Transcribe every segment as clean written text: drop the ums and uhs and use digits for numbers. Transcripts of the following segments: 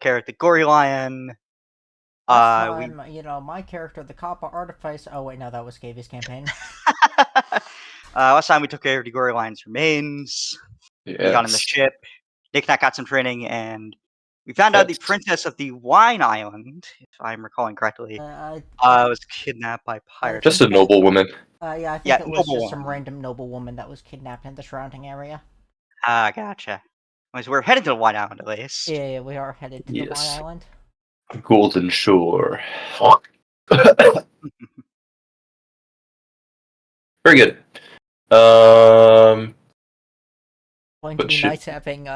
character Gory Lion. Last We time, my character, the Kappa Artifice. Oh wait, no, that was Gavy's campaign. last time we took care of the Gory Lion's remains. We got on the Yes. ship. Nick Nack got some training, and we found out the Yes. princess of the Wine Island, if I'm recalling correctly, was kidnapped by pirates. Just a noble woman. Yeah, I think Yeah, it was just noble some woman. random noble woman that was kidnapped in the surrounding area. Ah, gotcha. Anyways, we're headed to the Wine Island at least. Yeah, we are headed to the Wine Yes. Island. Golden Shore. Very good. Going to But be shit. nice having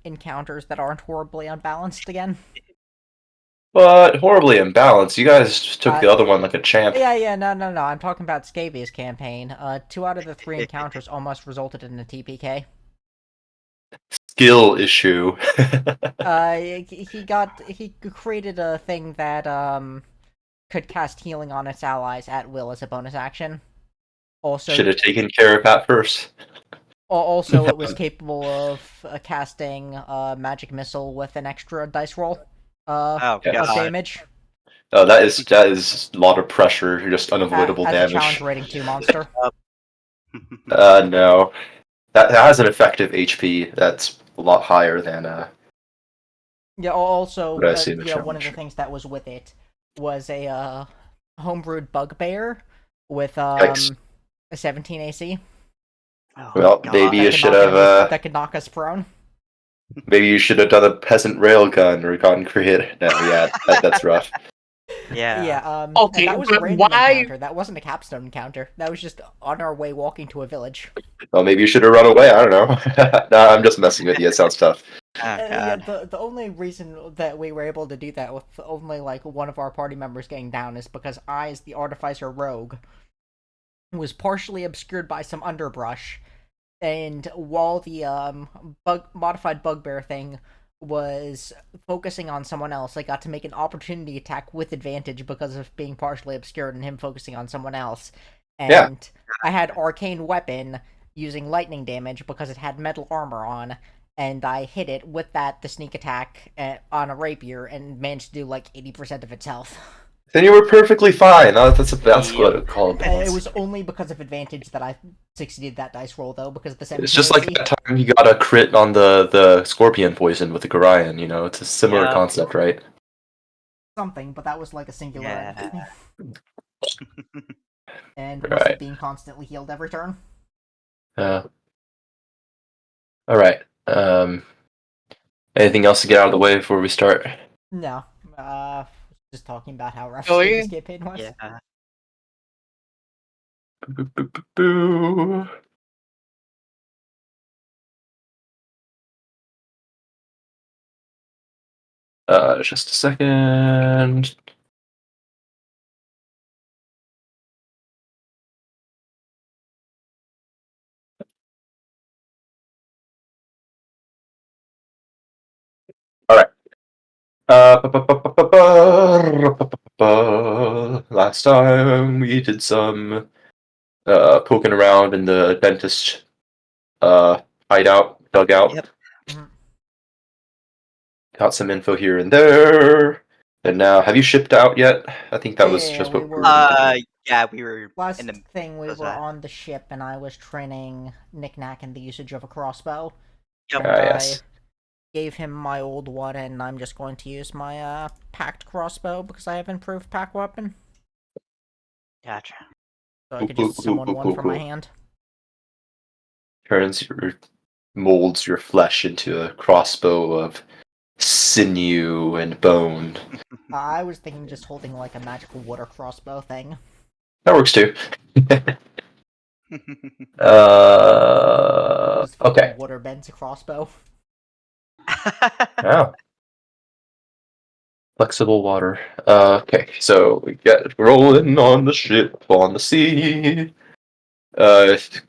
encounters that aren't horribly unbalanced again. But horribly imbalanced. You guys took the other one like a champ. Yeah, no. I'm talking about Scavy's campaign. 2 out of the 3 encounters almost resulted in a TPK. Skill issue. He created a thing that could cast healing on its allies at will as a bonus action. Also, Should have taken care of that first. Also, it was capable of casting magic missile with an extra dice roll of damage. Oh, that is a lot of pressure. Just unavoidable as damage. a challenge rating 2 monster. No, that has an effective HP that's a lot higher than. Yeah. Also, What I see in the one of the things that was with it was a homebrewed bugbear with a 17 AC. Oh, well, God. maybe you should have. That could knock us prone. Maybe you should have done a peasant railgun or gotten creative. No, yeah, that's rough. Yeah. Okay, that was a random encounter. That wasn't a capstone encounter. That was just on our way walking to a village. Well, maybe you should have run away. I don't know. No, I'm just messing with you. It sounds tough. Yeah, the only reason that we were able to do that with only like one of our party members getting down is because I, as the artificer rogue, was partially obscured by some underbrush, and while the modified bugbear thing was focusing on someone else, I got to make an opportunity attack with advantage because of being partially obscured and him focusing on someone else. And I had arcane weapon using lightning damage because it had metal armor on, and I hit it with the sneak attack on a rapier and managed to do like 80% of its health. Then you were perfectly fine. That's what it called. It was only because of advantage that I succeeded that dice roll, though, because the 17 It's just like that time you got a crit on the scorpion poison with the Gorion, you know? It's a similar concept, right? Something, but that was like a singular enemy. And right. being constantly healed every turn. Alright. Anything else to get out of the way before we start? No. Just talking about how rough this campaign was. Yeah. Boo. Just a second. All right. Last time we did some poking around in the dentist hideout, dugout. Yep. Got some info here and there. And now, have you shipped out yet? I think that was just what we were. Yeah, we were. Last thing, we were on the ship, and I was training Nick Nack in the usage of a crossbow. Yep. And I gave him my old one, and I'm just going to use my packed crossbow because I have improved pack weapon. Gotcha. So I could just summon one from my hand. Molds your flesh into a crossbow of sinew and bone. I was thinking just holding like a magical water crossbow thing. That works too. Okay. Water bends a crossbow. Yeah. Flexible water. Okay, so we get rolling on the ship on the sea.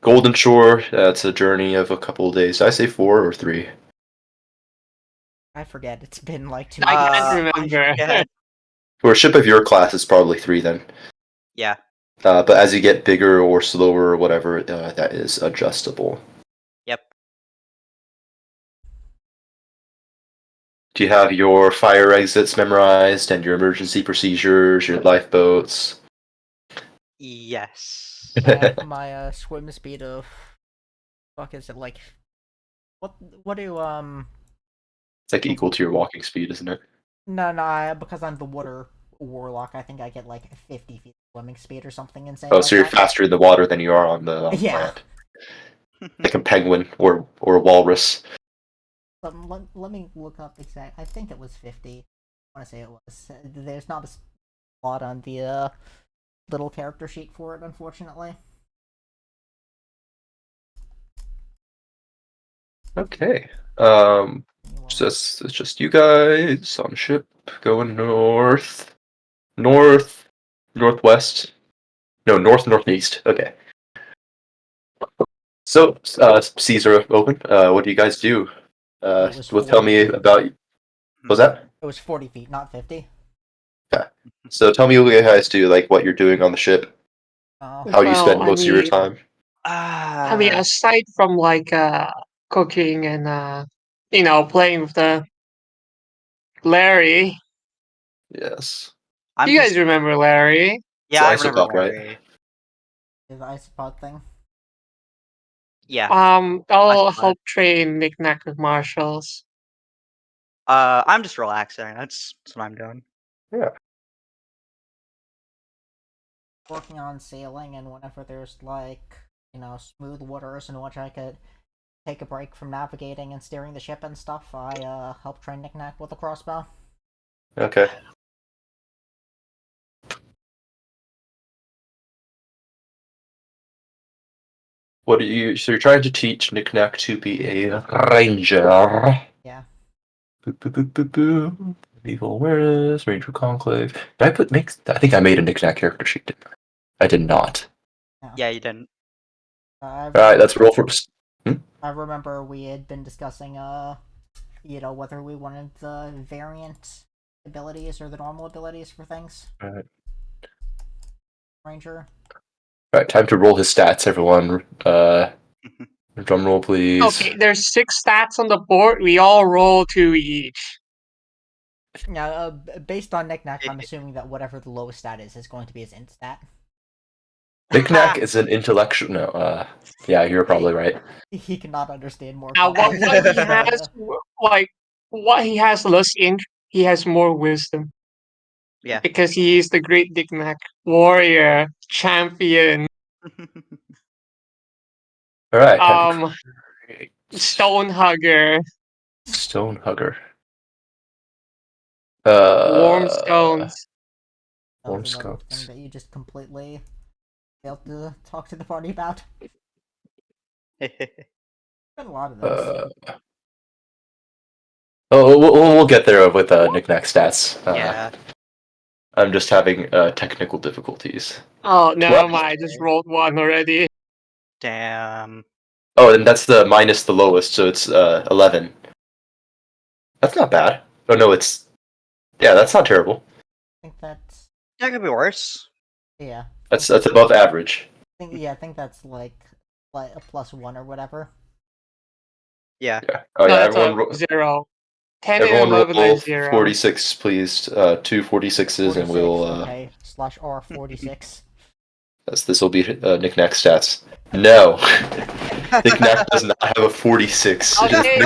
Golden Shore. That's a journey of a couple of days. Did I say 4 or 3? I forget. It's been like 2 I can't remember. For a ship of your class, it's probably 3 then. Yeah. But as you get bigger or slower or whatever, that is adjustable. Yep. Do you have your fire exits memorized and your emergency procedures, your lifeboats? Yes. I have my swim speed of fuck is it like what do It's like equal to your walking speed, isn't it? no, because I'm the water warlock, I think I get like 50 feet swimming speed or something insane Oh, like so you're that. faster in the water than you are on the Yeah. land. Like a penguin or a walrus. But let me look up exact. I think it was 50. I want to say it was. There's not a spot on the little character sheet for it, unfortunately. Okay. So it's just you guys on a ship going northwest. No, northeast. Okay. So, seas are open. What do you guys do? It was Well, tell 40 me feet. about. What was that? It was 40 feet, not 50. Okay. So tell me what you guys do, like what you're doing on the ship, Oh. how you Well, spend most of your time. aside from like cooking and playing with the Larry. Yes. You guys remember Larry? It's Yeah, I remember Isopop, right? Larry. The ice pod thing. Yeah. I'll Isopod. help train Knick-Knack with marshals. I'm just relaxing. That's what I'm doing. Yeah. Working on sailing, and whenever there's like smooth waters in which I could take a break from navigating and steering the ship and stuff, I help train Knick-Knack with a crossbow. Okay. What do you? So you're trying to teach Knick-Knack to be a ranger. Yeah. Boop, boop, boop, boop, boop. Evil awareness, ranger conclave. Did I put makes? I think I made a Knick-Knack character sheet. Didn't I? I did not. Yeah, you didn't. All right, let's roll for. I remember we had been discussing, whether we wanted the variant abilities or the normal abilities for things. All right. Ranger. All right, time to roll his stats, everyone. Drum roll, please. Okay, there's 6 stats on the board. We all roll 2 each. Yeah, based on Knick-Knack, I'm assuming that whatever the lowest stat is going to be his int stat. Knick-Knack is an intellectual. No, yeah, you're probably right. He cannot understand more. What he has, like, what he has less in, he has more wisdom. Yeah. Because he is the great Knick-Knack warrior, champion. All right. Stone hugger. Stone hugger. Warm stones. That was another thing that you just completely failed to talk to the party about. Been a lot of those. We'll get there with Knick-Knack stats. Yeah. I'm just having technical difficulties. Oh, never mind. I just rolled 1 already. Damn. Oh, and that's the minus the lowest, so it's 11. That's not bad. Oh no, it's that's not terrible. I think that's That could be worse. yeah. That's above average. I think that's like a +1 or whatever. Yeah. Oh yeah, that's everyone 0. 10 everyone and 11 roll are 0. 46, please. 2 46s, and we'll okay. /R46. This will be Knick-Knack stats. No. Knick-Knack does not have a 46. Okay,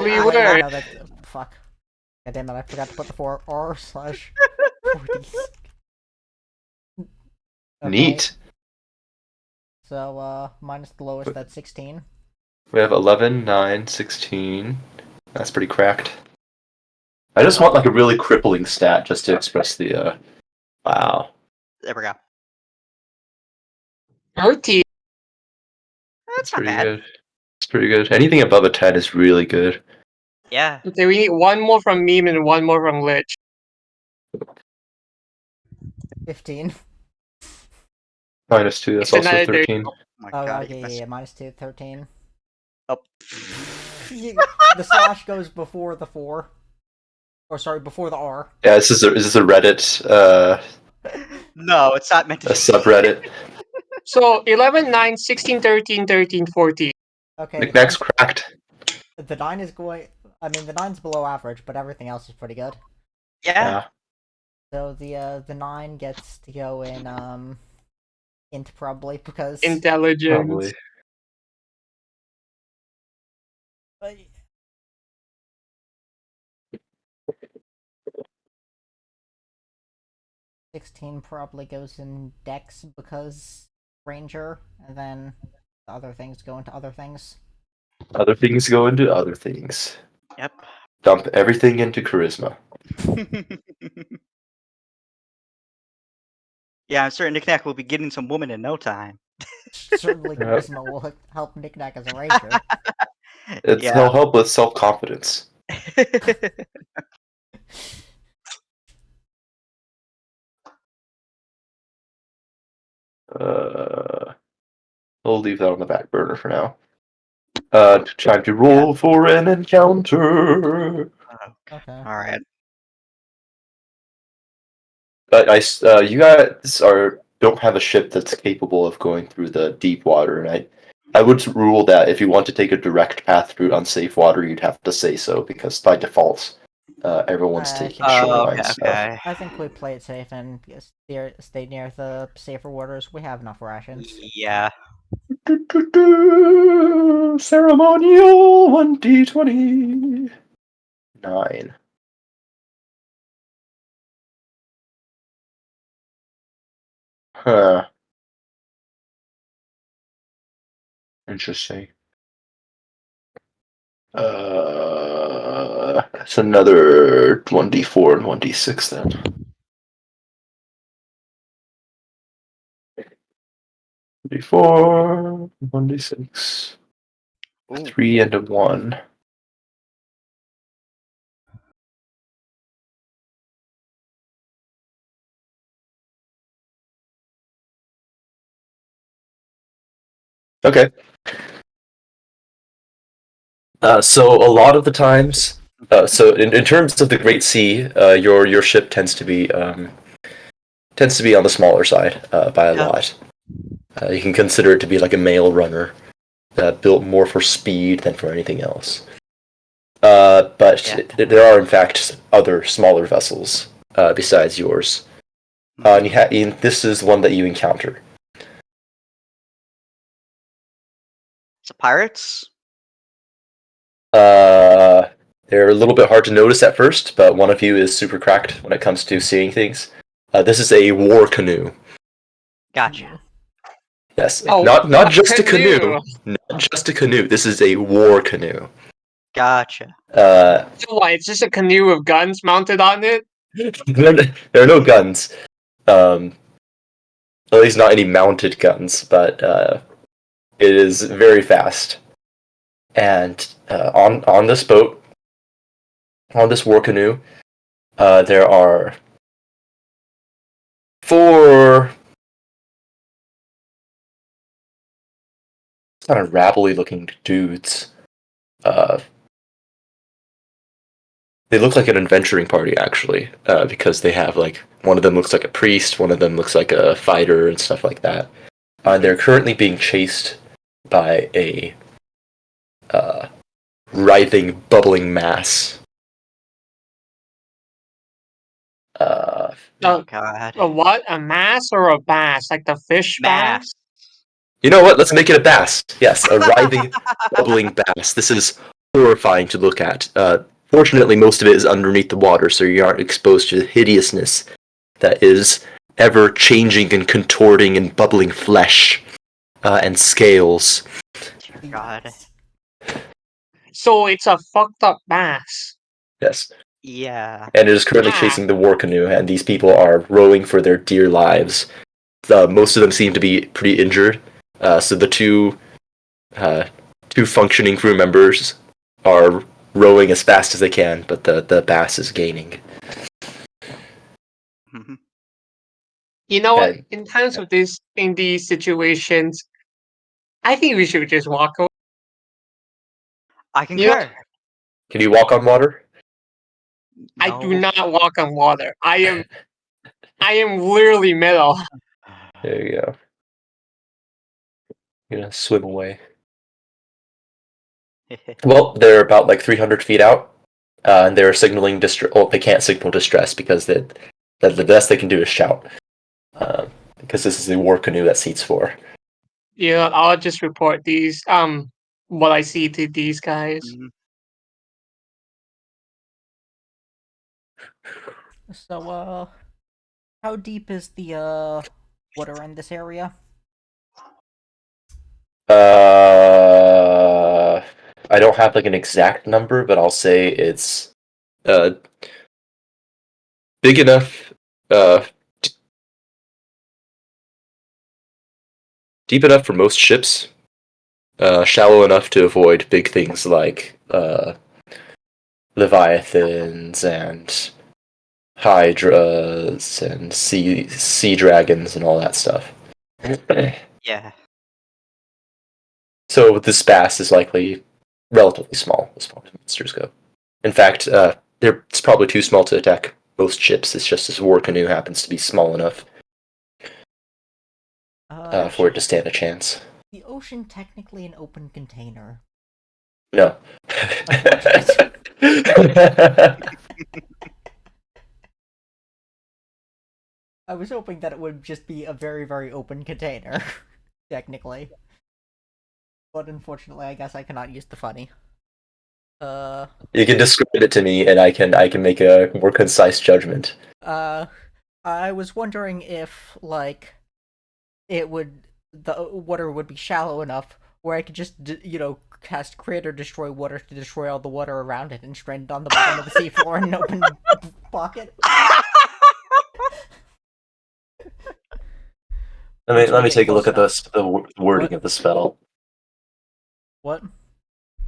we were. No, that, fuck. God damn it, I forgot to put the 4R/46. Okay. Neat. So, minus the lowest, that's 16. We have 11, 9, 16. That's pretty cracked. I just want like a really crippling stat just to express the, wow. There we go. 30. That's not pretty bad. good. It's pretty good. Anything above a 10 is really good. Yeah. Okay, we need 1 more from Meme and 1 more from Lich. 15. Minus 2, that's It's also 13. Oh my god. Okay, -2, 13. Oh. The slash goes before the 4. Or sorry, before the R. Yeah, is this a Reddit, No, it's not meant to a subreddit? So 11, 9, 16, 13, 13, 14. Okay. Knick-Knack's cracked. The 9 is going. I mean, the 9's below average, but everything else is pretty good. Yeah. So the 9 gets to go in int probably because Intelligence. Probably. but 16 probably goes in Dex because Ranger, and then the other things go into other things. Other things go into other things. Yep. Dump everything into charisma. Yeah, I'm certain Knickknack will be getting some woman in no time. Certainly, charisma will help Knickknack as a ranger. Yeah. It'll help with self-confidence. We'll leave that on the back burner for now. Time to roll for an encounter. Okay. All right. But you guys don't have a ship that's capable of going through the deep water, and I would rule that if you want to take a direct path through unsafe water, you'd have to say so, because by default, everyone's taking Oh, shoreline okay, stuff. okay. I think we play it safe and stay near the safer waters. We have enough rations. Yeah. Ceremonial 1d20. 9. Huh. Interesting. It's another 1d4 and 1d6 then. 1d4, 1d6. Ooh. 3 and a 1. Okay. So a lot of the times, so in terms of the Great Sea, your ship tends to be on the smaller side by a Yeah. lot. You can consider it to be like a mail runner, built more for speed than for anything else. But Yeah. there are in fact other smaller vessels besides yours. And this is one that you encounter. So pirates? They're a little bit hard to notice at first, but one of you is super cracked when it comes to seeing things. This is a war canoe. Gotcha. Yes, Oh, not a just a canoe. canoe, not just a canoe. This is a war canoe. Gotcha. So what? It's just a canoe with guns mounted on it. There are no guns. At least not any mounted guns, but it is very fast. And on this boat, on this war canoe, there are 4 kind of rabbly looking dudes. They look like an adventuring party actually, because they have like one of them looks like a priest, one of them looks like a fighter and stuff like that. They're currently being chased by a writhing, bubbling mass. Oh god. A what? A mass or a bass? Like the fish bass? Mass. You know what? Let's make it a bass. Yes, a writhing, bubbling bass. This is horrifying to look at. Fortunately, most of it is underneath the water, so you aren't exposed to the hideousness that is ever changing and contorting and bubbling flesh and scales. Dear god. So it's a fucked up bass. Yes. Yeah. And it is currently Ah. chasing the war canoe, and these people are rowing for their dear lives. Most of them seem to be pretty injured, so the two functioning crew members are rowing as fast as they can, but the bass is gaining. Mhm. You know what? And, In terms of in these situations, I think we should just walk away. I You know, concur. can you walk on water? I do No. not walk on water. I am literally metal. There you go. You're gonna swim away. Well, they're about like 300 feet out. and they're signaling distress. Oh, they can't signal distress because the best they can do is shout. Because this is a war canoe that seats 4. Yeah, I'll just report these what I see to these guys. Mhm. So, how deep is the water in this area? I don't have like an exact number, but I'll say it's big enough, deep enough for most ships, shallow enough to avoid big things like leviathans and hydras and sea dragons and all that stuff. Yeah. So this bass is likely relatively small as far as monsters go. In fact, it's probably too small to attack most ships. It's just this war canoe happens to be small enough for it to stand a chance. The ocean technically an open container. No. Unfortunate. I was hoping that it would just be a very, very open container, technically. But unfortunately, I guess I cannot use the funny. You can describe it to me, and I can make a more concise judgment. I was wondering if, like, the water would be shallow enough where I could just, cast Create or Destroy Water to destroy all the water around it and strain it on the bottom of the seafloor in an open pocket. Let me take a look at the wording of the spell. What?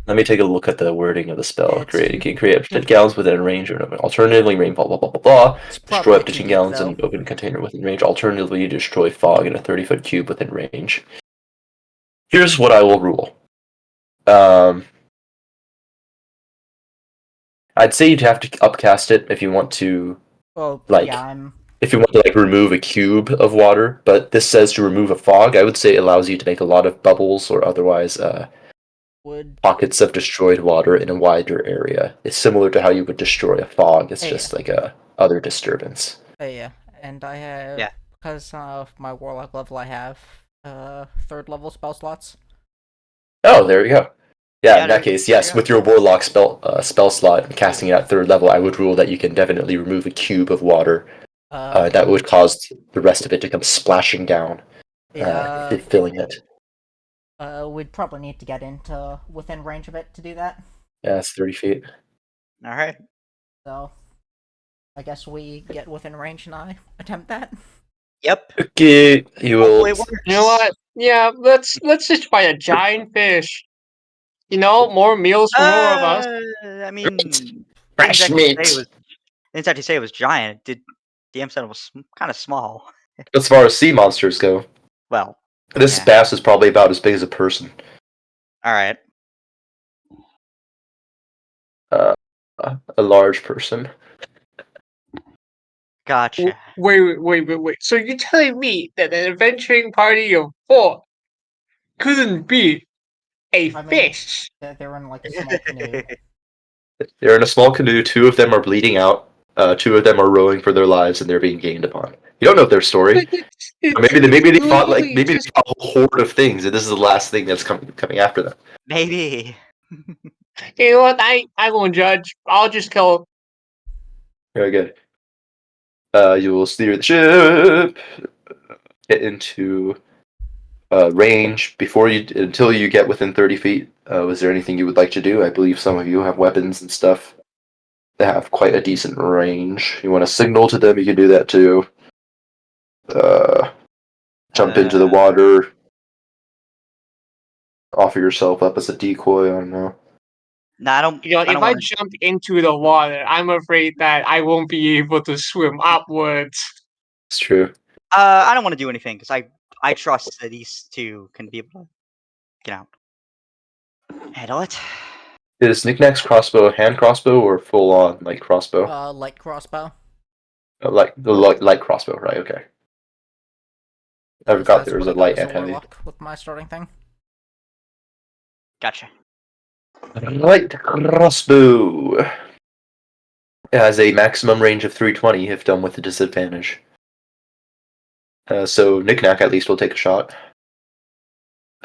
Let me take a look at the wording of the spell. You can create 10 gallons within range, or alternatively, rainfall, blah, blah, blah, blah. Destroy up to 10 gallons in an open container within range. Alternatively, destroy fog in a 30-foot cube within range. Here's what I will rule. I'd say you'd have to upcast it if you want to, if you want to remove a cube of water. But this says to remove a fog. I would say it allows you to make a lot of bubbles or otherwise pockets of destroyed water in a wider area. It's similar to how you would destroy a fog. It's just like a other disturbance. Yeah, and I have because of my warlock level, I have 3rd level spell slots. Oh, there we go. Yeah, in that case, yes, with your warlock spell slot and casting it at 3rd level, I would rule that you can definitely remove a cube of water. That would cause the rest of it to come splashing down, filling it. We'd probably need to get into within range of it to do that. Yeah, it's 30 feet. Alright. So, I guess we get within range and I attempt that. Yep. Okay, you will. You know what? Yeah, let's just fight a giant fish. More meals for more of us. I mean, Fresh meat. Didn't actually say it was giant. DM said it was kind of small. As far as sea monsters go, well, this bass is probably about as big as a person. All right. A large person. Gotcha. Wait. So you're telling me that an adventuring party of 4 couldn't beat a fish? They're in like a small canoe. They're in a small canoe. 2 of them are bleeding out. 2 of them are rowing for their lives, and they're being gained upon. You don't know their story. Maybe they fought a whole horde of things, and this is the last thing that's coming after them. Maybe. You know what? I won't judge. I'll just kill. Very good. You will steer the ship, get into range until you get within 30 feet. Was there anything you would like to do? I believe some of you have weapons and stuff that have quite a decent range. You want to signal to them? You can do that too. Jump into the water. Offer yourself up as a decoy. I don't know. No, I don't. If I jump into the water, I'm afraid that I won't be able to swim upwards. It's true. I don't want to do anything because I trust that these 2 can be able to get out. Handle it. Is Knickknack's crossbow a hand crossbow or full on light crossbow? Light crossbow. Like the light crossbow, right? Okay. I forgot there was a light and heavy. With my starting thing. Gotcha. Light crossbow. has a maximum range of 320 if done with a disadvantage. So Knick-Knack at least will take a shot.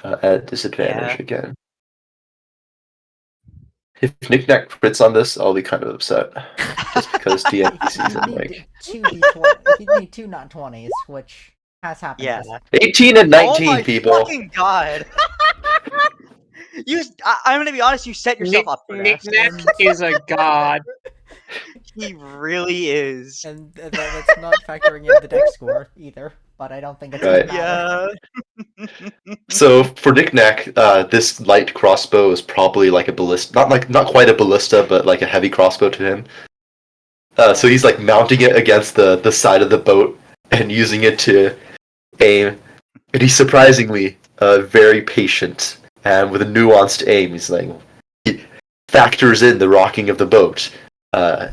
At disadvantage again. If Knick-Knack crits on this, I'll be kind of upset. Just because DMP season, like... He'd need two not 20s, which has happened. Yeah. 18 and 19, oh my people! fucking god! I'm gonna be honest, you set yourself up for this. Knick-Knack is a god. He really is. And that's not factoring in the deck score either, but I don't think it's gonna matter. Yeah. So for Knick-Knack, this light crossbow is probably like a ballista, not quite a ballista, but like a heavy crossbow to him. So he's like mounting it against the side of the boat and using it to aim. And he's surprisingly very patient and with a nuanced aim. He's like he factors in the rocking of the boat. The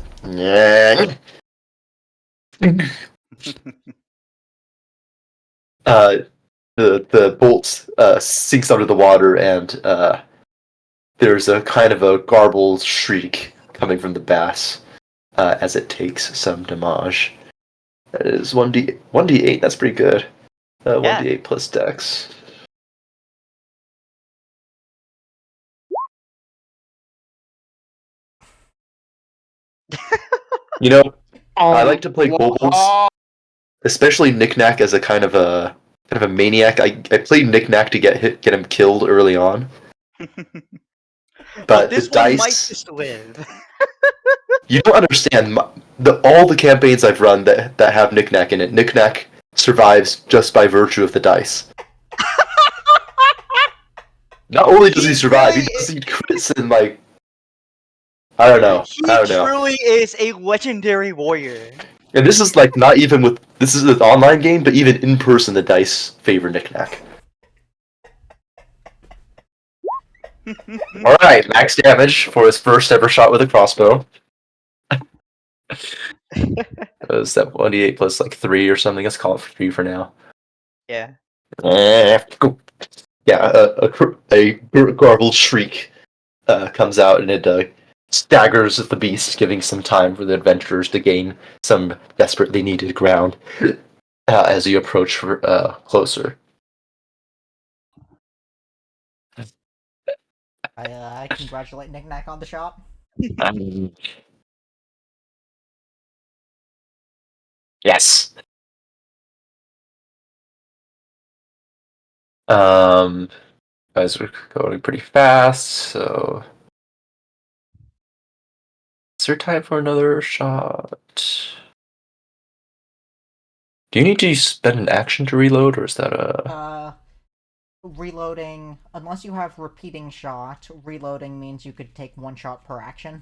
bolt sinks under the water, and there's a kind of a garbled shriek coming from the bass as it takes some damage. That is 1d8. That's pretty good. 1d8 plus dex. You know, I like to play kobolds, especially Knick-Knack as a kind of a maniac. I played Knick-Knack to get him killed early on. But this the one dice might just live. You don't understand. All the campaigns I've run that have Knick-Knack in it, Knick-Knack survives just by virtue of the dice. Not only does he survive, he crits in like... I don't know. He truly is a legendary warrior. And this is like not even with... This is an online game, but even in person the dice favor Knick-Knack. Alright, max damage for his first ever shot with a crossbow. Was that 1d8 plus like 3 or something? Let's call it 3 for now. Yeah. Yeah, a garbled shriek comes out, and it staggers at the beast, giving some time for the adventurers to gain some desperately needed ground as you approach closer. I congratulate Knick-Knack on the shot. Yes. Guys are going pretty fast, so is there time for another shot? Do you need to spend an action to reload, or is that a... Reloading, unless you have repeating shot, reloading means you could take one shot per action.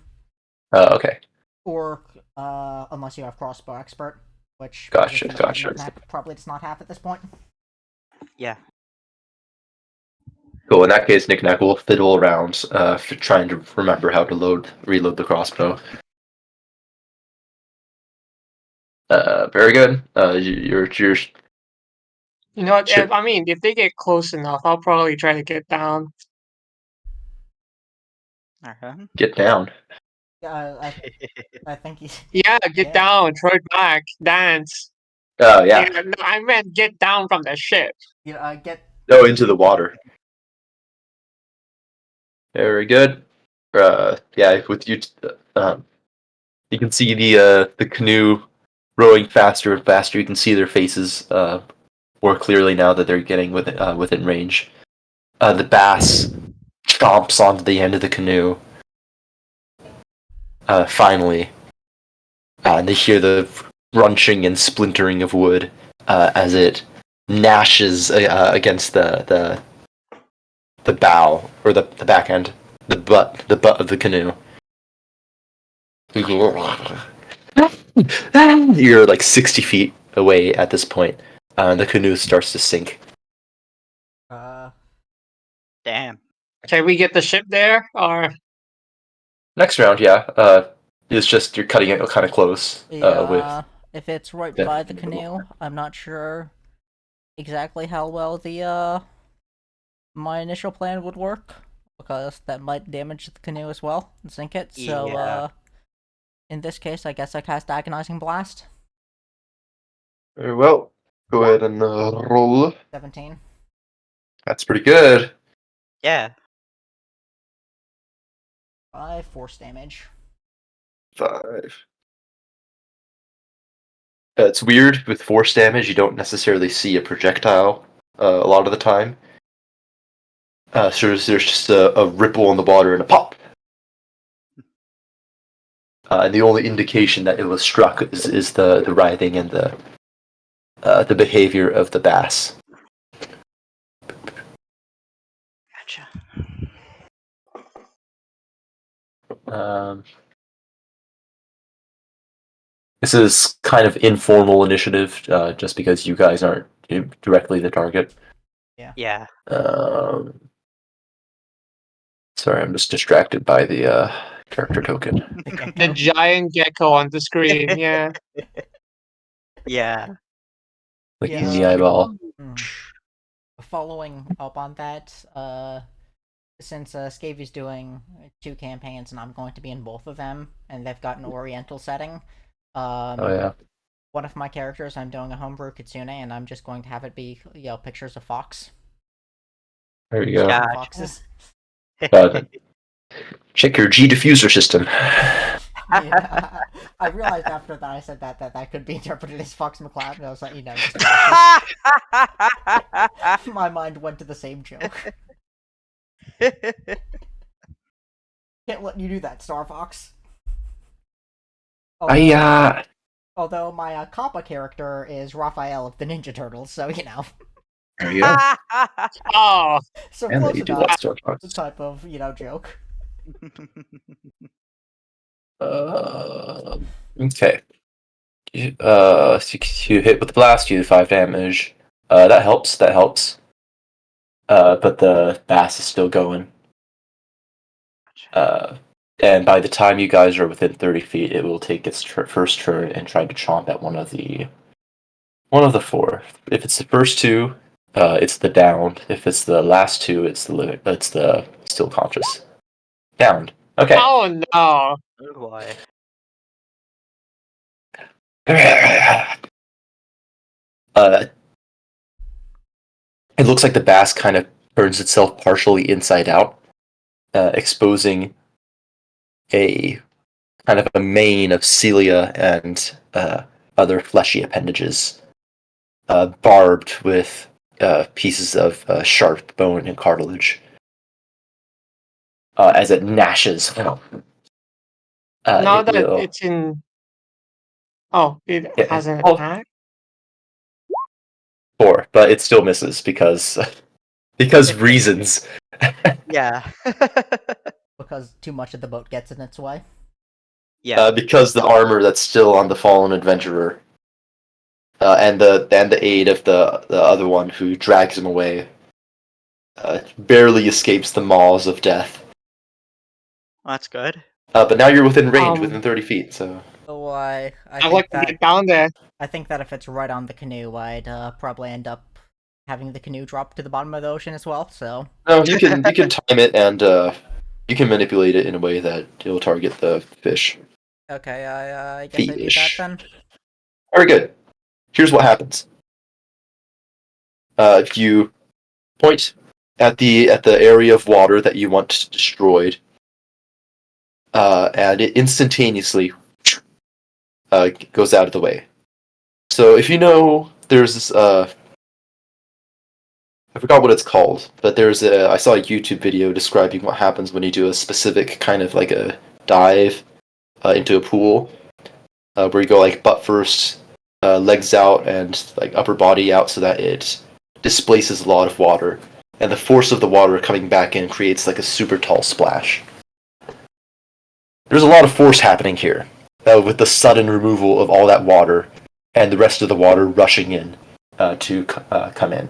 Okay. Or, unless you have crossbow expert, which Gotcha. Knick-Knack probably does not have at this point. Yeah. Cool, in that case, Knick-Knack will fiddle around, trying to remember how to reload the crossbow. Very good. You're You know what? Sure. If they get close enough, I'll probably try to get down. Get down. I think he's... Yeah, get down, throw it back, dance. Yeah. No, I meant get down from the ship. Get... No, into the water. Very good. Yeah, with you, you can see the canoe rowing faster and faster. You can see their faces more clearly now that they're getting within range. The bass chomps onto the end of the canoe. Finally, and they hear the crunching and splintering of wood as it gnashes against the bow, or the back end, the butt of the canoe. You're like 60 feet away at this point. The canoe starts to sink. Damn. Can we get the ship there, or Next round, yeah. It's just you're cutting it kind of close. Yeah, if it's right by the canoe, I'm not sure exactly how well the my initial plan would work, because that might damage the canoe as well and sink it. So in this case, I guess I cast Agonizing Blast. Very well. Go ahead and roll. 17. That's pretty good. Yeah. 5 force damage. 5. It's weird with force damage. You don't necessarily see a projectile a lot of the time. So there's just a ripple in the water and a pop. And the only indication that it was struck is the writhing and the behavior of the bass. Gotcha. This is kind of informal initiative, just because you guys aren't directly the target. Yeah. Sorry, I'm just distracted by the character token. The giant gecko on the screen. Yeah. Yeah. Clicking Yeah. the eyeball. Following up on that, since Scavy's doing 2 campaigns and I'm going to be in both of them, and they've got an Oriental setting, Oh yeah. one of my characters, I'm doing a homebrew Kitsune, and I'm just going to have it be, pictures of fox. There you go. Yeah. Foxes. Check your G diffuser system. Yeah. I realized after that I said that could be interpreted as Fox McCloud, and I was like, my mind went to the same joke. Can't let you do that, Star Fox. Although my Kappa character is Raphael of the Ninja Turtles, so There you go. Oh, so And close that you do enough. that Star Fox. The type of joke. Okay. So you hit with the blast, you do 5 damage. That helps. But the bass is still going. And by the time you guys are within 30 feet, it will take its first turn and try to chomp at one of the 4. If it's the first 2, it's the downed. If it's the last 2, it's the still conscious. Downed. Okay. oh no. Oh boy. It looks like the bass kind of turns itself partially inside out, exposing a kind of a mane of cilia and other fleshy appendages, barbed with pieces of sharp bone and cartilage. As it gnashes. Now It that will. it's in. Oh, it Yeah. has an Oh. attack? 4, but it still misses because reasons. Yeah. Because too much of the boat gets in its way. Yeah. Because the armor that's still on the fallen adventurer, and the aid of the other one who drags him away, barely escapes the maws of death. Well, that's good. But now you're within range, within 30 feet. So So I I'd think like to that get down there. I think that if it's right on the canoe, I'd probably end up having the canoe drop to the bottom of the ocean as well. So no, you can time it and you can manipulate it in a way that it'll target the fish. okay, I guess I do that Fish. then. Very good. Here's what happens. If you point at the area of water that you want destroyed, and it instantaneously goes out of the way. So if you know, there's this I forgot what it's called, but I saw a YouTube video describing what happens when you do a specific kind of like a dive into a pool, where you go like butt first, legs out, and like upper body out, so that it displaces a lot of water, and the force of the water coming back in creates like a super tall splash. There's a lot of force happening here, with the sudden removal of all that water, and the rest of the water rushing in to come in.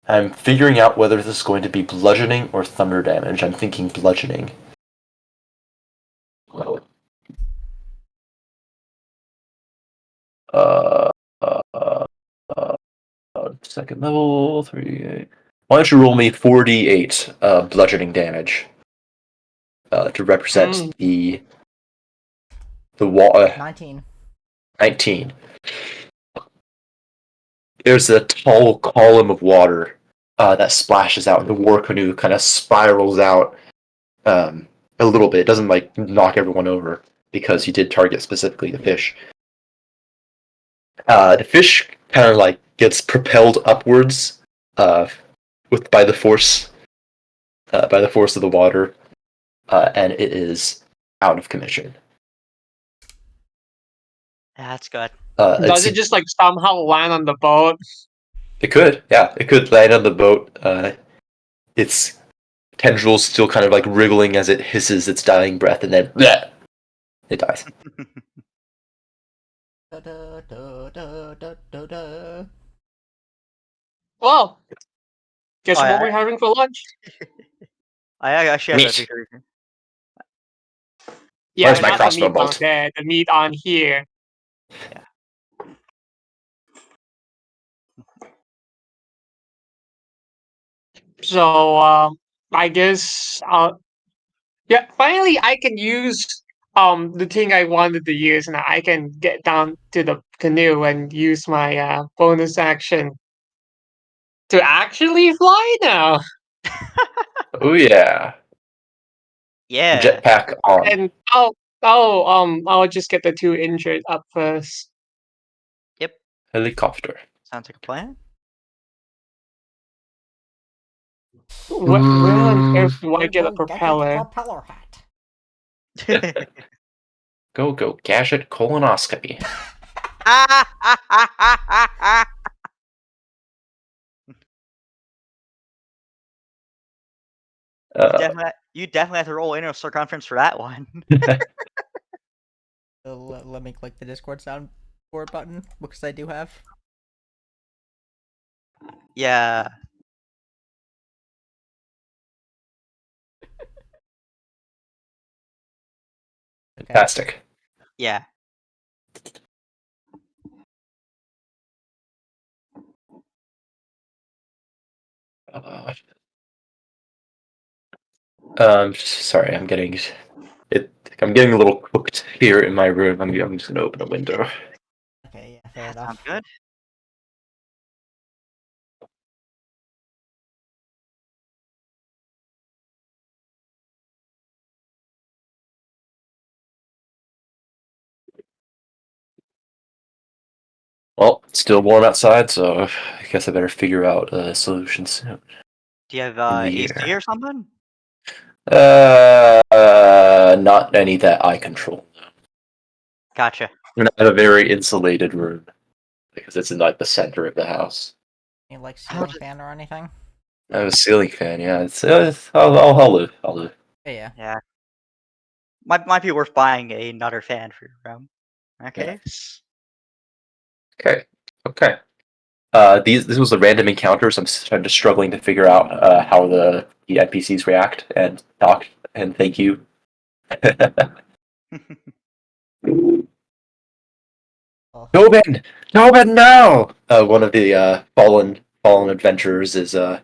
I'm figuring out whether this is going to be bludgeoning or thunder damage. I'm thinking bludgeoning. Second level, 3. Why don't you roll me 4d8 bludgeoning damage to represent the The water. 19. 19. There's a tall column of water that splashes out, and the war canoe kind of spirals out a little bit. It doesn't like knock everyone over because you did target specifically the fish. The fish kind of like gets propelled upwards by the force of the water, and it is out of commission. That's good. Does it just like somehow land on the boat? It could, yeah. It could land on the boat. Its tendrils still kind of like wriggling as it hisses its dying breath, and then bleh, it dies. Da, da, da, da, da, da, da. Well, guess Oh, what yeah. we're having for lunch? I actually have that Meat. victory. Yeah, Where's but my not the crossbow meat down bolt? there. The meat on here. So I guess yeah. Finally, I can use the thing I wanted to use, and I can get down to the canoe and use my bonus action to actually fly now. Oh yeah, Yeah. jetpack on. And I'll just get the 2 injured up first. Yep. Helicopter. Sounds like a plan. Where on earth do I Go, get a go, propeller? propeller hat. Go gadget colonoscopy. You definitely have to roll inner circumference for that one. Let me click the Discord soundboard button because I do have. Yeah. Fantastic. Yeah. Sorry, I'm getting it. I'm getting a little cooked here in my room. I'm just gonna open a window. Okay, yeah, fair That enough. sounds good. Well, it's still warm outside, so I guess I better figure out a solution soon. Do you have In the AC year. or something? Not any that I control. Gotcha. I'm gonna have a very insulated room because it's in like the center of the house. Any like How ceiling does- fan or anything? I have a ceiling fan. Yeah, I'll live. I'll live. Yeah. Yeah. Might be worth buying another fan for your room. Okay. Okay. Okay. This was a random encounter, so I'm just struggling to figure out how the NPCs react and talk. And thank you. Oh, Tobin, Tobin, no! One of the fallen adventurers is his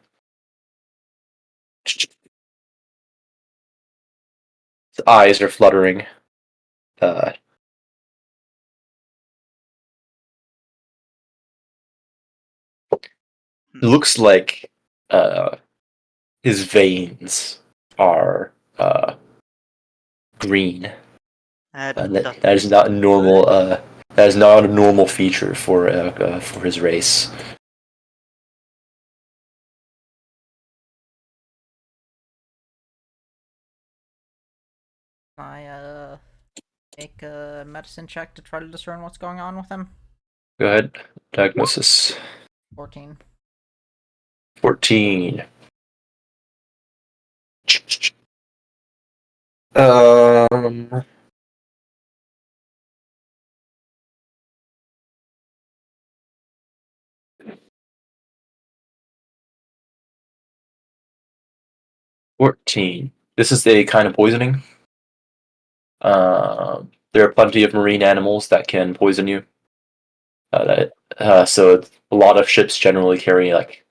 eyes are fluttering. Uh, looks like his veins are green. And that is not a normal. That is not a normal feature for his race. I make a medicine check to try to discern what's going on with him. Go ahead. Diagnosis 14. 14. Um. This is a kind of poisoning. There are plenty of marine animals that can poison you. So a lot of ships generally carry like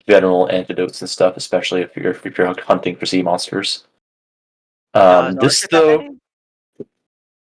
general antidotes and stuff, especially if you're hunting for sea monsters. Does our This ship have though, any?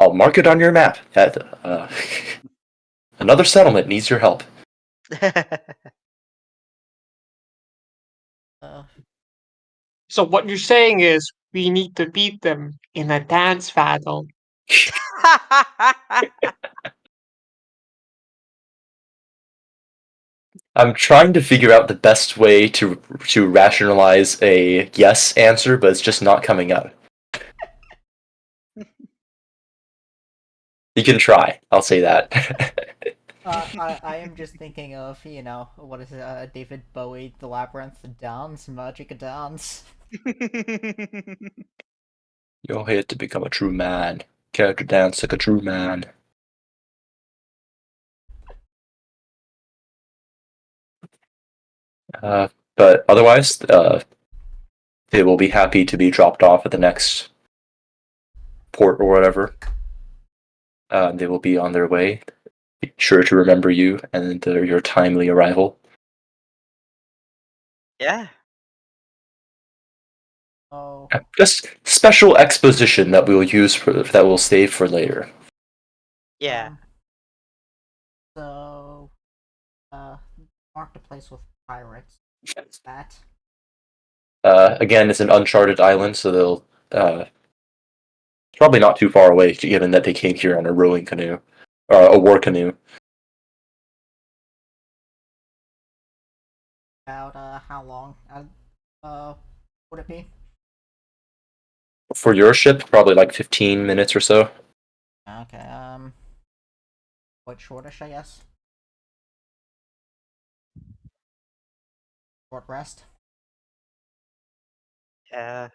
I'll mark it on your map. That another settlement needs your help. Uh, So what you're saying is we need to beat them in a dance battle. I'm trying to figure out the best way to rationalize a yes answer, but it's just not coming up. You can try. I'll say that. I am just thinking of, what is it, David Bowie, The Labyrinth, Dance, Magic Dance. You're here to become a true man. Care to dance like a true man. But otherwise, they will be happy to be dropped off at the next port or whatever. They will be on their way. Be sure to remember you and your timely arrival. Yeah. Oh, Just special exposition that we'll use that we'll save for later. Yeah. So, mark the place with pirates. That. Again, it's an uncharted island, so they'll probably not too far away, given that they came here on a rowing canoe, or a war canoe. About, how long? Would it be? For your ship, probably like 15 minutes or so. Okay, quite shortish, I guess. Short rest. Yeah.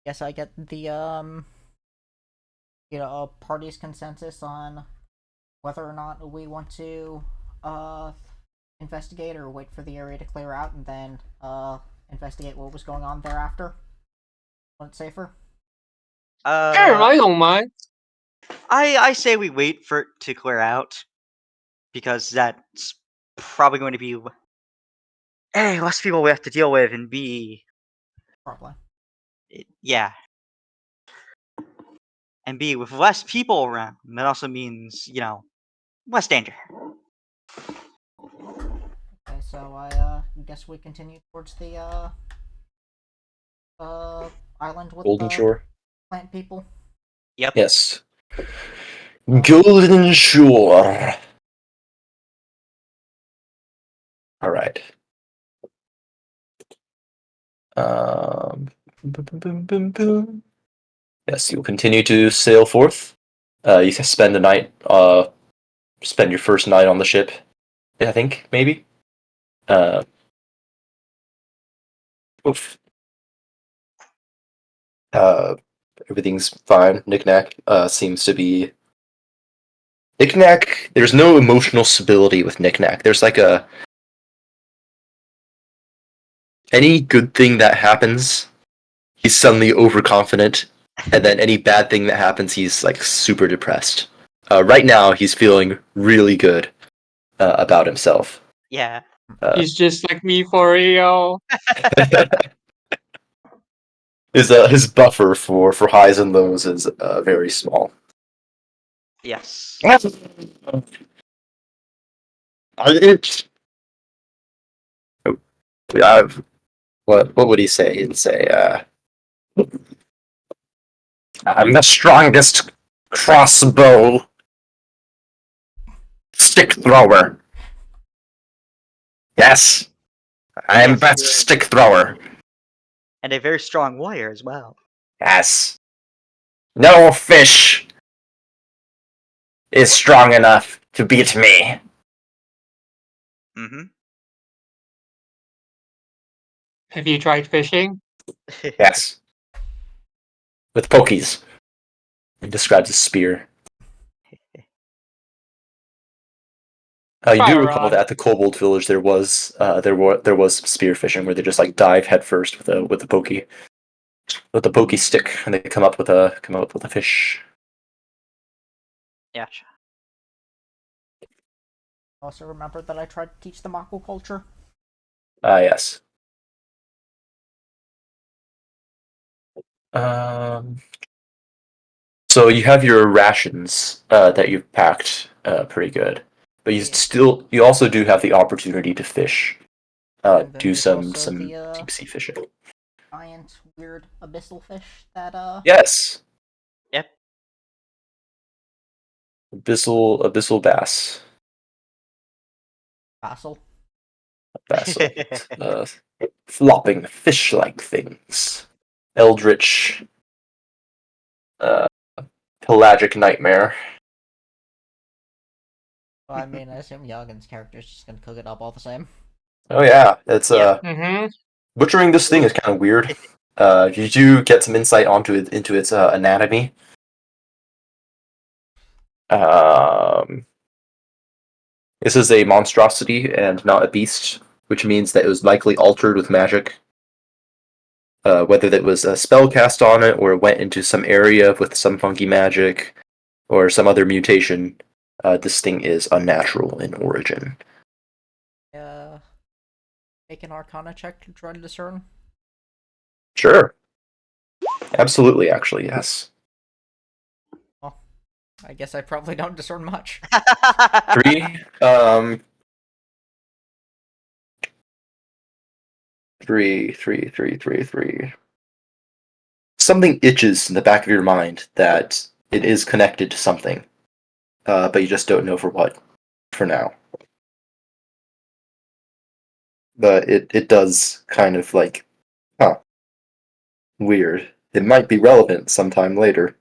Guess I get the, party's consensus on whether or not we want to, investigate or wait for the area to clear out and then, investigate what was going on thereafter. Want it safer? Sure, I don't mind. I say we wait for it to clear out, because that's probably going to be A, less people we have to deal with, and B, Probably. yeah, and B, with less people around, that also means, less danger. Okay, so guess we continue towards the, island with Golden the Shore? plant people. Yep. Yes. Golden Shore. Alright. Boom, boom, boom, boom, boom. Yes, you'll continue to sail forth. You can spend the night, spend your first night on the ship, I think, maybe. Oof. Uh, Everything's fine. Knick-Knack seems to be... Knick-Knack, there's no emotional stability with Knick-Knack. There's like a... Any good thing that happens, he's suddenly overconfident, and then any bad thing that happens, he's like super depressed. Right now, he's feeling really good about himself. Yeah. He's just like me for real. His buffer for highs and lows is very small. Yes. What would he say? He'd say, "I'm the strongest crossbow stick thrower. Yes, I am Yes, best stick thrower. and a very strong warrior as well. Yes, no fish is strong enough to beat me." Mm-hmm. Have you tried fishing? Yes, with pokies. He describes his spear. You Try do a recall rod. that at the Kobold Village there was spear fishing where they just like dive headfirst with the pokey stick, and they come up with a fish. Yeah. Also remember that I tried to teach them aquaculture. Ah, yes. So you have your rations that you've packed pretty good, but you also do have the opportunity to fish. And then Do there's some also the deep sea fishing. giant weird abyssal fish that Yes, Yep. abyssal bass, fossil. basil, uh, flopping fish-like things, eldritch, uh, pelagic nightmare. So, I mean, I assume Yogin's character is just gonna cook it up all the same. Oh yeah, it's Yep. Mm-hmm. butchering this thing is kind of weird. You do get some insight into its anatomy. Um, this is a monstrosity and not a beast, which means that it was likely altered with magic. Whether that was a spell cast on it or it went into some area with some funky magic or some other mutation, this thing is unnatural in origin. Make an Arcana check to try to discern. Sure. Absolutely, actually, yes. Well, I guess I probably don't discern much. 3. Three. Something itches in the back of your mind that it is connected to something, but you just don't know for what for now. But it does kind of like, huh, weird. It might be relevant sometime later.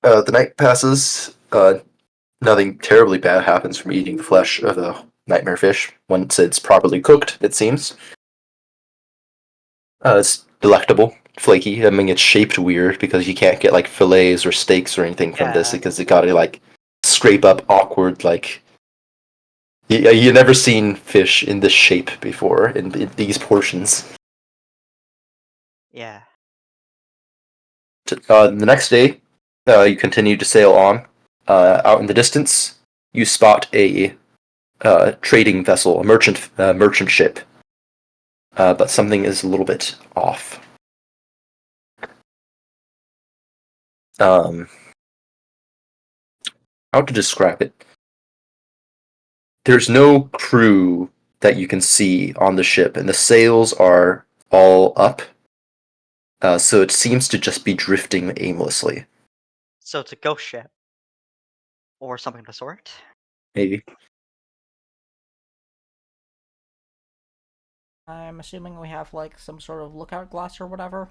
The night passes. Nothing terribly bad happens from eating the flesh of a nightmare fish once it's properly cooked, it seems. It's delectable, flaky. I mean, it's shaped weird because you can't get like fillets or steaks or anything from this Yeah. because it gotta like scrape up awkward like. You never seen fish in this shape before in these portions. Yeah. The next day, you continue to sail on. Out in the distance, you spot a trading vessel, a merchant ship. But something is a little bit off. Um, how to describe it? There's no crew that you can see on the ship, and the sails are all up. So it seems to just be drifting aimlessly. So it's a ghost ship. Or something of the sort. Maybe. I'm assuming we have like some sort of lookout glass or whatever.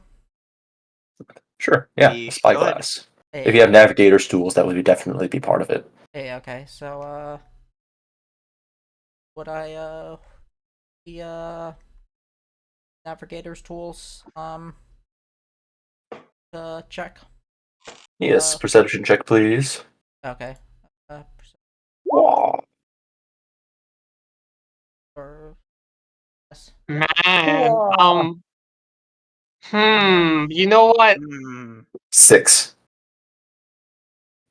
Sure. Yeah, We a should. spyglass. Hey, If you have navigator's tools, that would definitely be part of it. hey, okay, so would I the navigator's tools check? Yes, perception check, please. Okay. Wow. Or yes. Man. You know what? Hmm. 6.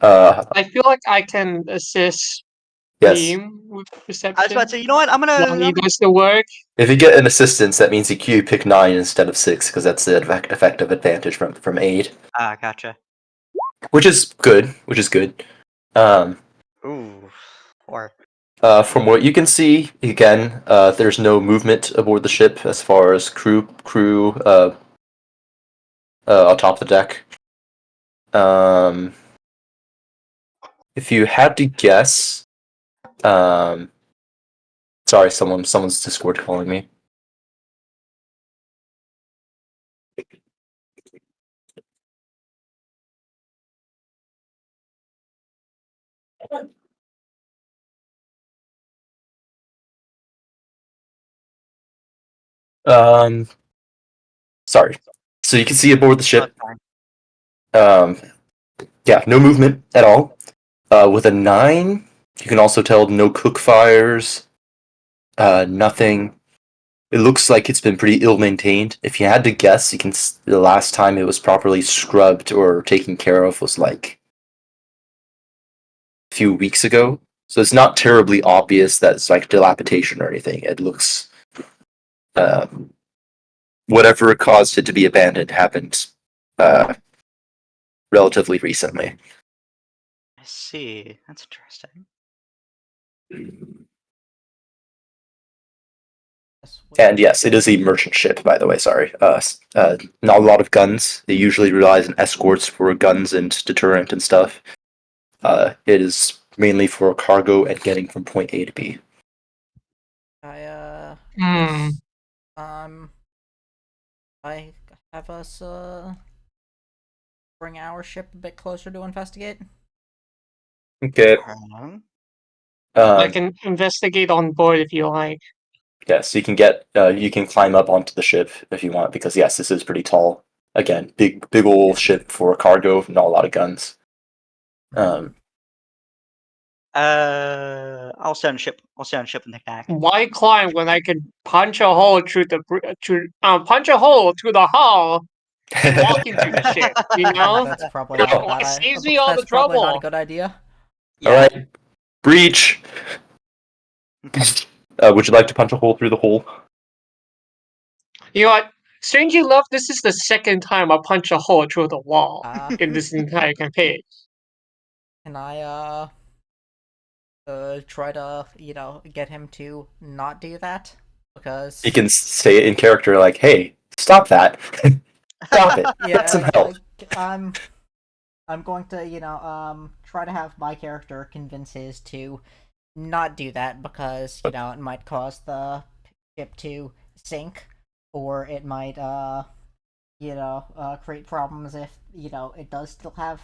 I feel like I can assist Yes. Beam with I was about perception to say, you know what? I'm while gonna. he does the work. If you get an assistance, that means you pick 9 instead of 6, because that's the effective advantage from aid. Gotcha. Which is good. Which is good. Ooh. Or. From what you can see, again, there's no movement aboard the ship as far as crew atop the deck. If you had to guess, sorry, someone's Discord calling me. Um, sorry. So you can see aboard the Oh, ship. it's fine. Yeah, no movement at all. With a 9, you can also tell no cook fires. Nothing. It looks like it's been pretty ill maintained. If you had to guess, the last time it was properly scrubbed or taken care of was like a few weeks ago. So it's not terribly obvious that it's like dilapidation or anything. It looks whatever caused it to be abandoned happened relatively recently. I see. That's interesting. And yes, it is a merchant ship, by the way. Sorry, not a lot of guns. It usually relies on escorts for guns and deterrent and stuff. It is mainly for cargo and getting from point A to B. Hmm. Yes, I have us bring our ship a bit closer to investigate. Okay. I Um, can investigate on board if you like. yes, you can climb up onto the ship if you want, because yes, this is pretty tall. Again, big old ship for cargo, not a lot of guns. I'll stay on ship. I'll stay on ship and take back. Why climb when I can punch a hole through the hull and walk into the ship? You know, That's probably Fair not a enough. bad idea. saves me all the That's probably not a trouble. good idea. All right, breach. Would you like to punch a hole through the hole? You know what? Strangely enough, this is the second time I punch a hole through the wall in this entire campaign. Can I try to get him to not do that? Because You can say it in character, like, "Hey, stop that! Stop it! Get some help!" I'm going to try to have my character convince his to not do that because it might cause the ship to sink, or it might create problems if it does still have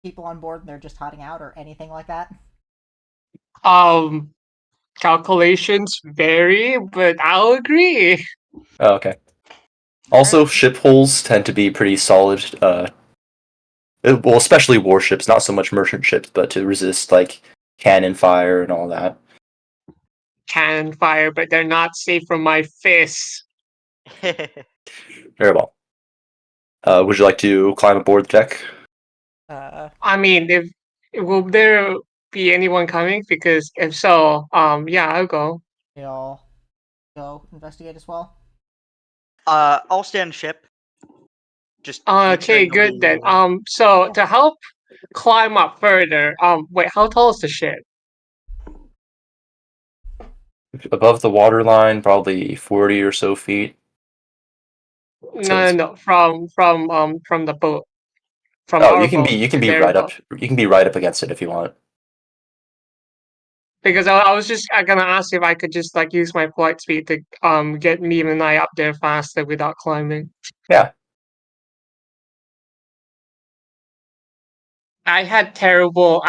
people on board and they're just hiding out or anything like that. Calculations vary, but I'll agree. Oh, okay. Also, ship hulls tend to be pretty solid. Well, especially warships, not so much merchant ships, but to resist like cannon fire and all that. Cannon fire, but they're not safe from my fists. Very well. Would you like to climb aboard the deck? I mean, if will there be anyone coming? Because if so, yeah, I'll go. You'll go investigate as well. I'll stay on ship. Just make sure Okay, good then. nobody. So to help climb up further, wait, how tall is the ship? Above the waterline, probably 40 or so feet. No, from the boat, from Oh, our boat you can to be their right boat. up. You can be right up against it if you want. Because I was just gonna ask if I could just like use my flight speed to get me and I up there faster without climbing. Yeah. I had terrible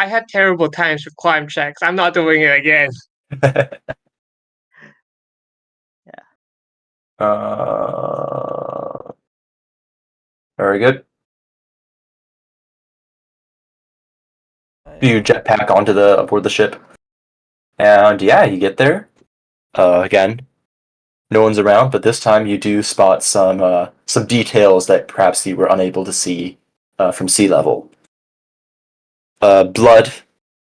times with climb checks. I'm not doing it again. Very good. You jetpack onto aboard the ship, and yeah, you get there. Again, no one's around, but this time you do spot some details that perhaps you were unable to see from sea level. Blood,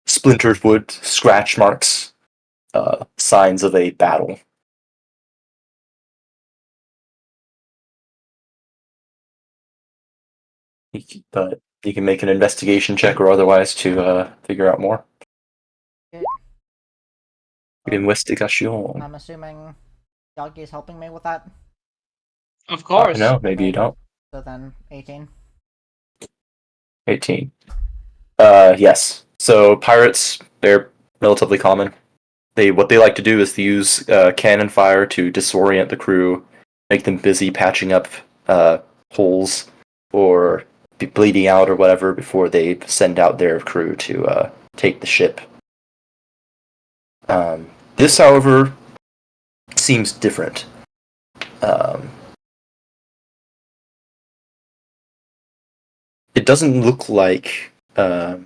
splintered wood, scratch marks, signs of a battle. But you can make an investigation check or otherwise to figure out more. Okay. Investigation. I'm assuming Yagi is helping me with that. Of course. No, maybe you don't. So then 18. 18. Yes. So pirates, they're relatively common. What they like to do is to use cannon fire to disorient the crew, make them busy patching up holes or be bleeding out or whatever before they send out their crew to take the ship. This, however, seems different. It doesn't look like. So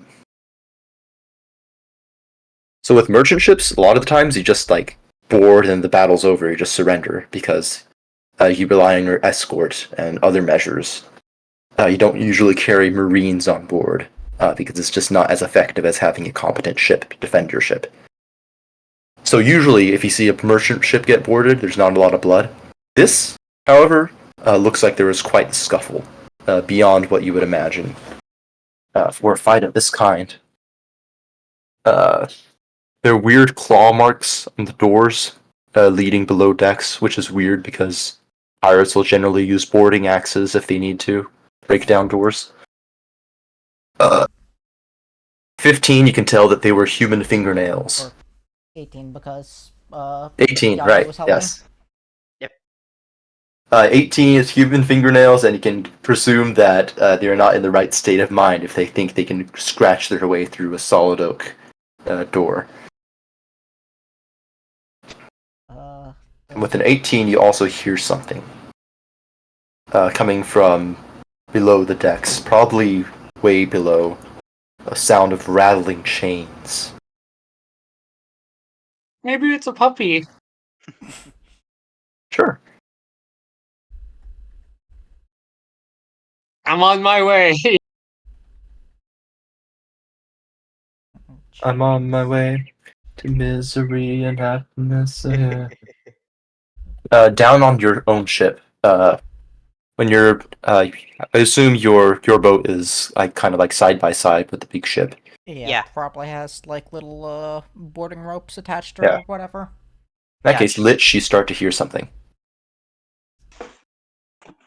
with merchant ships, a lot of the times you just like board and the battle's over. You just surrender because you rely on your escort and other measures. You don't usually carry marines on board because it's just not as effective as having a competent ship defend your ship. So usually, if you see a merchant ship get boarded, there's not a lot of blood. This, however, looks like there was quite a scuffle, beyond what you would imagine for a fight of this kind. There are weird claw marks on the doors leading below decks, which is weird because pirates will generally use boarding axes if they need to break down doors. 15, you can tell that they were human fingernails. Or 18 because 18, Yanni right? was helping. Yes. 18 is human fingernails, and you can presume that they're not in the right state of mind if they think they can scratch their way through a solid oak door. And with an 18, you also hear something coming from below the decks, probably way below. A sound of rattling chains. Maybe it's a puppy. Sure. I'm on my way. I'm on my way to misery and happiness. Down on your own ship. When you're, I assume your boat is like kind of like side by side with the big ship. Yeah, probably has like little boarding ropes attached or Yeah. whatever. In that case, Lich, you start to hear something.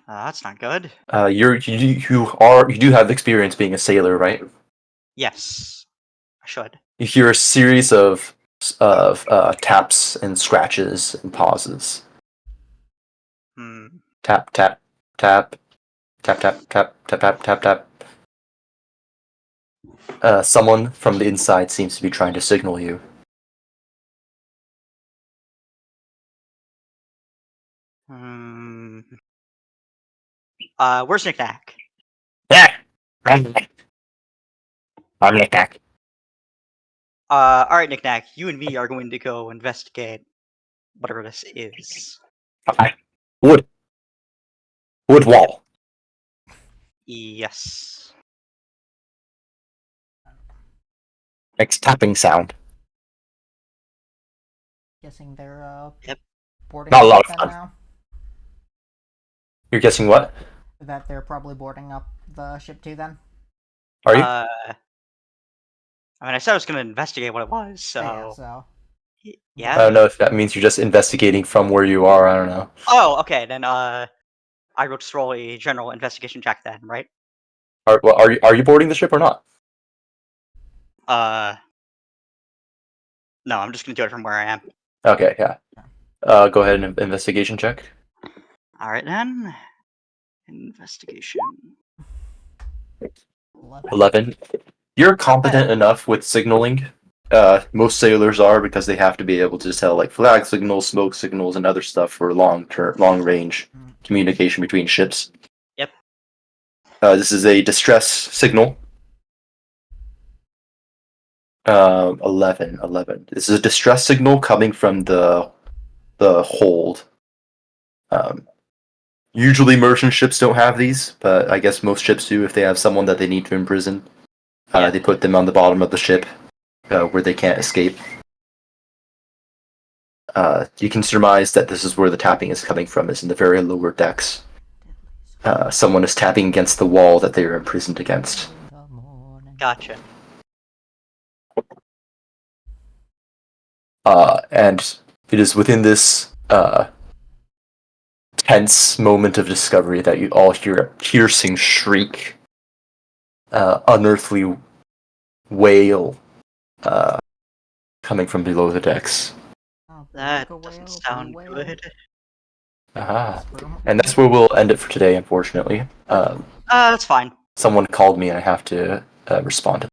That's not good. You do have experience being a sailor, right? Yes, I should. You hear a series of taps and scratches and pauses. Hmm. Tap tap tap tap tap tap tap tap tap tap. Someone from the inside seems to be trying to signal you. Hmm. Where's Nick Nack? Yeah, I'm Nick Nack. Alright, Nick Nack, you and me are going to go investigate whatever this is. Okay. Wood wall. Yes. Makes tapping sound. Guessing they're Yep. boarding Not a up lot of then fun. now. You're guessing what? That they're probably boarding up the ship too then. Are you? I mean, I said I was going to investigate what it was, so... Yeah, so Yeah? I don't know if that means you're just investigating from where you are. I don't know. Oh, okay, then, I will just roll a general investigation check then, right? Are you boarding the ship or not? No, I'm just going to do it from where I am. Okay, yeah. Go ahead and investigation check. Alright then. Investigation. 11. You're competent enough with signaling. Most sailors are because they have to be able to tell like flag signals, smoke signals, and other stuff for long range communication between ships. Yep. This is a distress signal. 11. This is a distress signal coming from the hold. Usually merchant ships don't have these, but I guess most ships do if they have someone that they need to imprison. They put them on the bottom of the ship where they can't escape. You can surmise that this is where the tapping is coming from, is in the very lower decks. Someone is tapping against the wall that they are imprisoned against. Gotcha. And it is within this tense moment of discovery that you all hear a piercing shriek, unearthly wail coming from below the decks. That doesn't sound good. And that's where we'll end it for today, unfortunately. That's fine. Someone called me and I have to respond to